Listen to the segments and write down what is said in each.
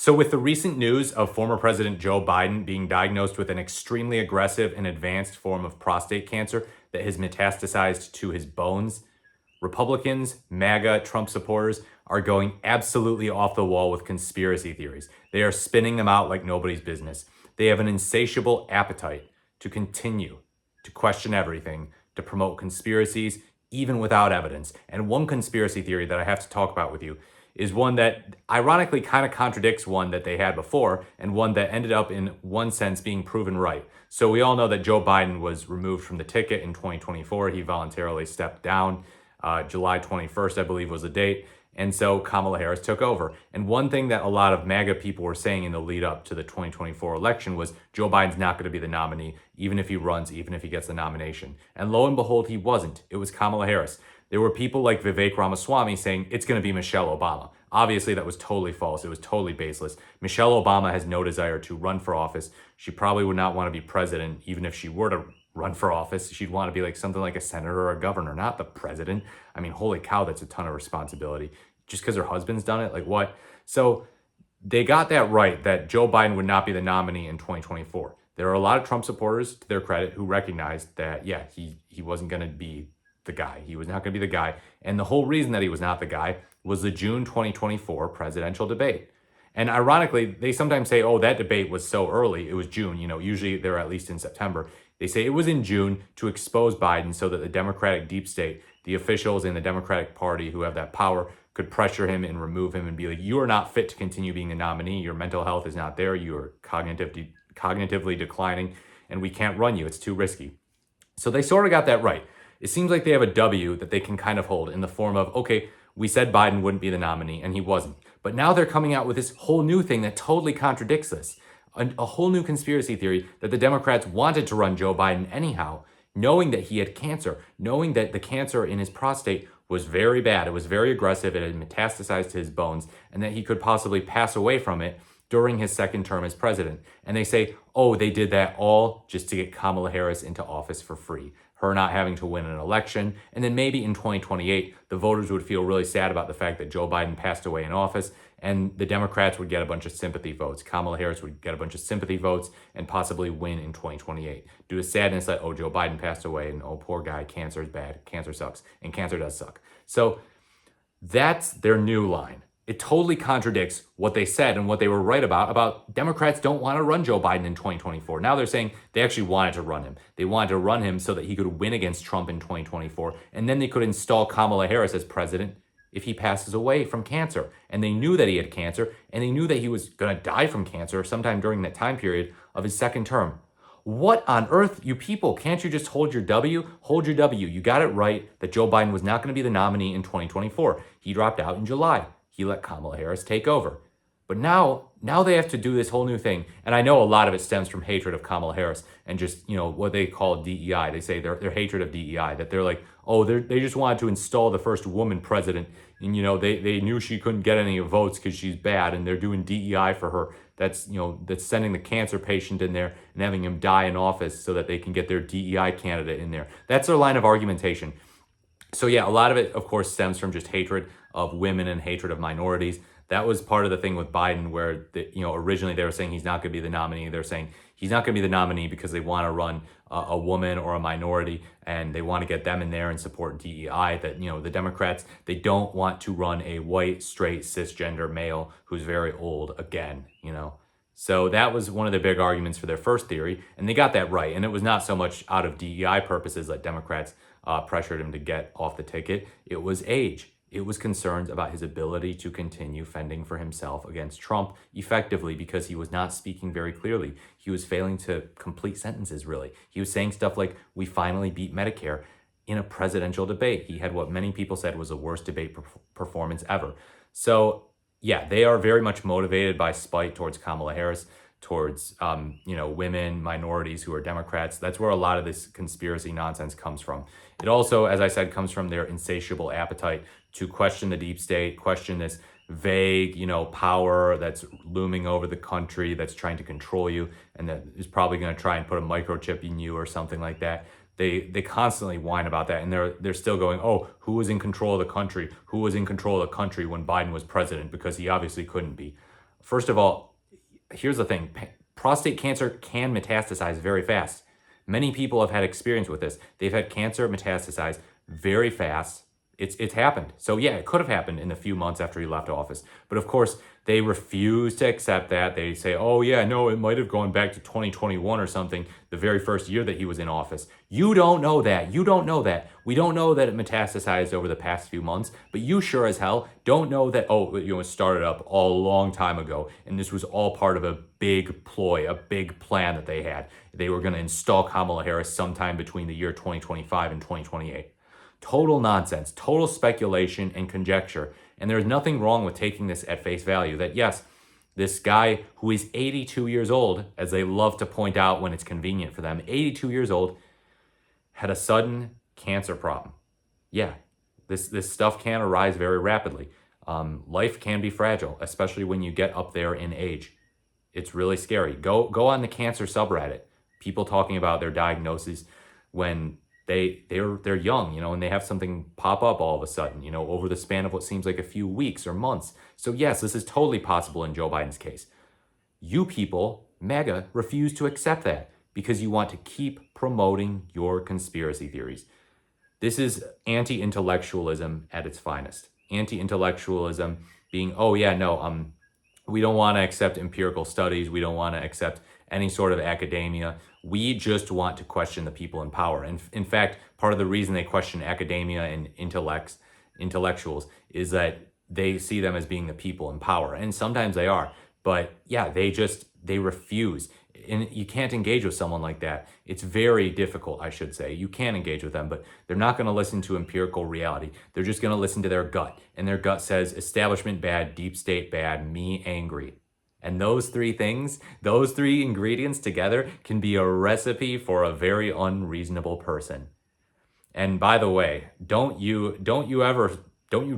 So, with the recent news of former President Joe Biden being diagnosed with an extremely aggressive and advanced form of prostate cancer that has metastasized to his bones, Republicans, MAGA, Trump supporters are going absolutely off the wall with conspiracy theories. They are spinning them out like nobody's business. They have an insatiable appetite to continue to question everything, to promote conspiracies, even without evidence. And one conspiracy theory that I have to talk about with you is one that ironically kind of contradicts one that they had before, and one that ended up in one sense being proven right. So we all know that Joe Biden was removed from the ticket in 2024. He voluntarily stepped down. July 21st, I believe, was the date. And so Kamala Harris took over. And one thing that a lot of MAGA people were saying in the lead up to the 2024 election was Joe Biden's not going to be the nominee, even if he runs, even if he gets the nomination. And lo and behold, he wasn't. It was Kamala Harris. There were people like Vivek Ramaswamy saying it's going to be Michelle Obama. Obviously, that was totally false. It was totally baseless. Michelle Obama has no desire to run for office. She probably would not want to be president, even if she were to run for office. She'd want to be like something like a senator or a governor, not the president. I mean, holy cow, that's a ton of responsibility. Just because her husband's done it, like what? So they got that right, that Joe Biden would not be the nominee in 2024. There are a lot of Trump supporters, to their credit, who recognized that, yeah, he wasn't going to be the guy. He was not going to be the guy. And the whole reason that he was not the guy was the June 2024 presidential debate. And ironically, they sometimes say, oh, that debate was so early. It was June. Usually they're at least in September. They say it was in June to expose Biden so that the Democratic deep state, the officials in the Democratic Party who have that power, could pressure him and remove him and be like, you are not fit to continue being the nominee. Your mental health is not there. You are cognitively declining, and we can't run you. It's too risky. So they sort of got that right. It seems like they have a W that they can kind of hold in the form of, okay, we said Biden wouldn't be the nominee, and he wasn't. But now they're coming out with this whole new thing that totally contradicts this. A whole new conspiracy theory that the Democrats wanted to run Joe Biden anyhow, knowing that he had cancer, knowing that the cancer in his prostate was very bad. It was very aggressive. It had metastasized to his bones, and that he could possibly pass away from it during his second term as president. And they say, oh, they did that all just to get Kamala Harris into office for free, her not having to win an election. And then maybe in 2028, the voters would feel really sad about the fact that Joe Biden passed away in office, and the Democrats would get a bunch of sympathy votes. Kamala Harris would get a bunch of sympathy votes and possibly win in 2028 due to sadness that, oh, Joe Biden passed away, and oh, poor guy, cancer is bad, cancer sucks, and cancer does suck. So that's their new line. It totally contradicts what they said and what they were right about Democrats don't want to run Joe Biden in 2024. Now they're saying they actually wanted to run him. They wanted to run him so that he could win against Trump in 2024, and then they could install Kamala Harris as president if he passes away from cancer. And they knew that he had cancer, and they knew that he was going to die from cancer sometime during that time period of his second term. What on earth, you people? Can't you just hold your W? Hold your W. You got it right that Joe Biden was not going to be the nominee in 2024. He dropped out in July. He let Kamala Harris take over. But now they have to do this whole new thing. And I know a lot of it stems from hatred of Kamala Harris and just, what they call DEI. They say their hatred of DEI, that they're like, oh, they just wanted to install the first woman president. And, they knew she couldn't get any votes because she's bad. And they're doing DEI for her. That's sending the cancer patient in there and having him die in office so that they can get their DEI candidate in there. That's their line of argumentation. So yeah, a lot of it, of course, stems from just hatred of women and hatred of minorities. That was part of the thing with Biden, where originally they were saying he's not going to be the nominee. They're saying he's not going to be the nominee because they want to run a woman or a minority, and they want to get them in there and support DEI. That the Democrats, they don't want to run a white, straight, cisgender male who's very old again. So that was one of the big arguments for their first theory, and they got that right. And it was not so much out of DEI purposes that Democrats pressured him to get off the ticket. It was age. It was concerns about his ability to continue fending for himself against Trump effectively, because he was not speaking very clearly. He was failing to complete sentences, really. He was saying stuff like, we finally beat Medicare in a presidential debate. He had what many people said was the worst debate performance ever. So yeah, they are very much motivated by spite towards Kamala Harris, towards women, minorities who are Democrats. That's where a lot of this conspiracy nonsense comes from. It also, as I said, comes from their insatiable appetite to question the deep state, question this vague, power that's looming over the country, that's trying to control you, and that is probably going to try and put a microchip in you or something like that. They constantly whine about that, and they're still going, oh, who was in control of the country? Who was in control of the country when Biden was president? Because he obviously couldn't be. First of all, here's the thing. Prostate cancer can metastasize very fast. Many people have had experience with this. They've had cancer metastasize very fast. It's happened. So yeah, it could have happened in a few months after he left office. But of course, they refuse to accept that. They say, oh yeah, no, it might have gone back to 2021 or something, the very first year that he was in office. You don't know that. You don't know that. We don't know that it metastasized over the past few months, but you sure as hell don't know that, oh, it started up a long time ago, and this was all part of a big ploy, a big plan that they had. They were going to install Kamala Harris sometime between the year 2025 and 2028. Total nonsense, total speculation and conjecture. And there's nothing wrong with taking this at face value that, yes, this guy who is 82 years old, as they love to point out when it's convenient for them, 82 years old, had a sudden cancer problem. Yeah, this stuff can arise very rapidly. Life can be fragile, especially when you get up there in age. It's really scary. Go on the cancer subreddit. People talking about their diagnoses when they're young, and they have something pop up all of a sudden, over the span of what seems like a few weeks or months. So yes, this is totally possible in Joe Biden's case. You people, MAGA, refuse to accept that because you want to keep promoting your conspiracy theories. This is anti-intellectualism at its finest. Anti-intellectualism being, oh yeah, no, we don't want to accept empirical studies. We don't want to accept any sort of academia. We just want to question the people in power. And in fact, part of the reason they question academia and intellectuals is that they see them as being the people in power. And sometimes they are. But yeah, they refuse. And you can't engage with someone like that. It's very difficult, I should say. You can engage with them, but they're not going to listen to empirical reality. They're just going to listen to their gut. And their gut says establishment bad, deep state bad, me angry. And those three things, those three ingredients together can be a recipe for a very unreasonable person. And by the way, don't you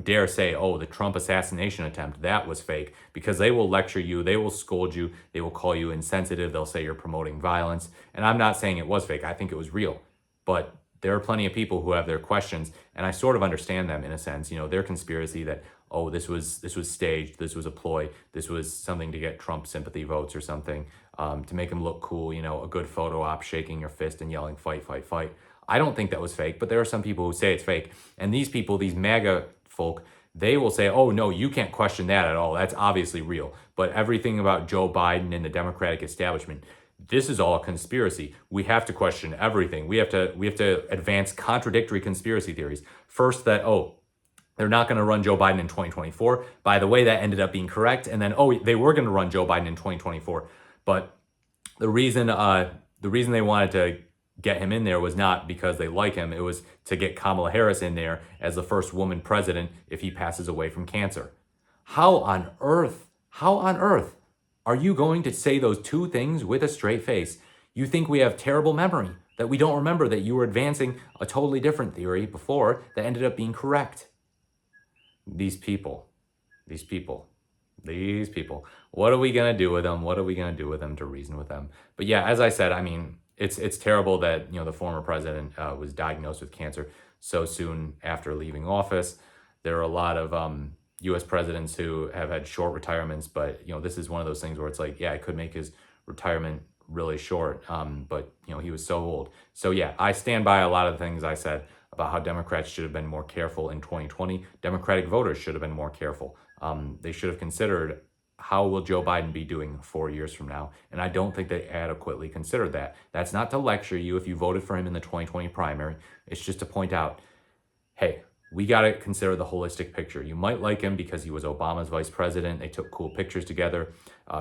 dare say, oh, the Trump assassination attempt, that was fake, because they will lecture you, they will scold you, they will call you insensitive, they'll say you're promoting violence. And I'm not saying it was fake, I think it was real. But there are plenty of people who have their questions, and I sort of understand them in a sense, their conspiracy that, oh, this was staged, this was a ploy, this was something to get Trump sympathy votes or something, to make him look cool, a good photo op, shaking your fist and yelling, fight, fight, fight. I don't think that was fake, but there are some people who say it's fake. And these people, these MAGA folk, they will say, oh, no, you can't question that at all. That's obviously real. But everything about Joe Biden and the Democratic establishment, this is all a conspiracy. We have to question everything. We have to advance contradictory conspiracy theories. First, that, oh, they're not going to run Joe Biden in 2024. By the way, that ended up being correct. And then, oh, they were going to run Joe Biden in 2024. But the reason they wanted to get him in there was not because they like him. It was to get Kamala Harris in there as the first woman president if he passes away from cancer. How on earth are you going to say those two things with a straight face? You think we have terrible memory, that we don't remember that you were advancing a totally different theory before that ended up being correct. These people. What are we going to do with them? What are we going to do with them to reason with them? But yeah, as I said, I mean, it's terrible that, the former president was diagnosed with cancer so soon after leaving office. There are a lot of U.S. presidents who have had short retirements, but, this is one of those things where it's like, yeah, it could make his retirement really short, but, he was so old. So yeah, I stand by a lot of the things I said about how Democrats should have been more careful in 2020. Democratic voters should have been more careful. They should have considered, how will Joe Biden be doing 4 years from now? And I don't think they adequately considered that. That's not to lecture you if you voted for him in the 2020 primary. It's just to point out, hey, we got to consider the holistic picture. You might like him because he was Obama's vice president. They took cool pictures together.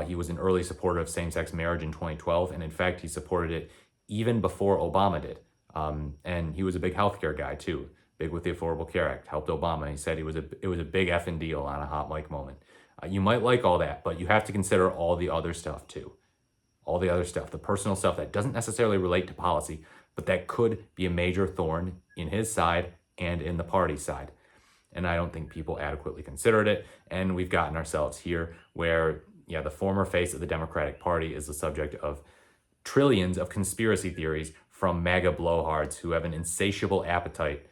He was an early supporter of same-sex marriage in 2012. And in fact, he supported it even before Obama did. And he was a big healthcare guy too, big with the Affordable Care Act, helped Obama. He said it was a big effing deal on a hot mic moment. You might like all that, but you have to consider all the other stuff too. All the other stuff, the personal stuff that doesn't necessarily relate to policy, but that could be a major thorn in his side and in the party side. And I don't think people adequately considered it. And we've gotten ourselves here where, yeah, the former face of the Democratic Party is the subject of trillions of conspiracy theories from MAGA blowhards who have an insatiable appetite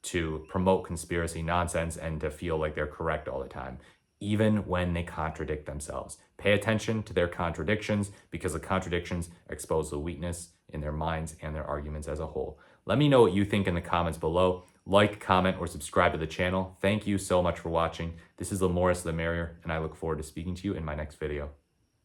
to promote conspiracy nonsense and to feel like they're correct all the time, even when they contradict themselves. Pay attention to their contradictions, because the contradictions expose the weakness in their minds and their arguments as a whole. Let me know what you think in the comments below. Like, comment, or subscribe to the channel. Thank you so much for watching. This is the more the merrier, and I look forward to speaking to you in my next video.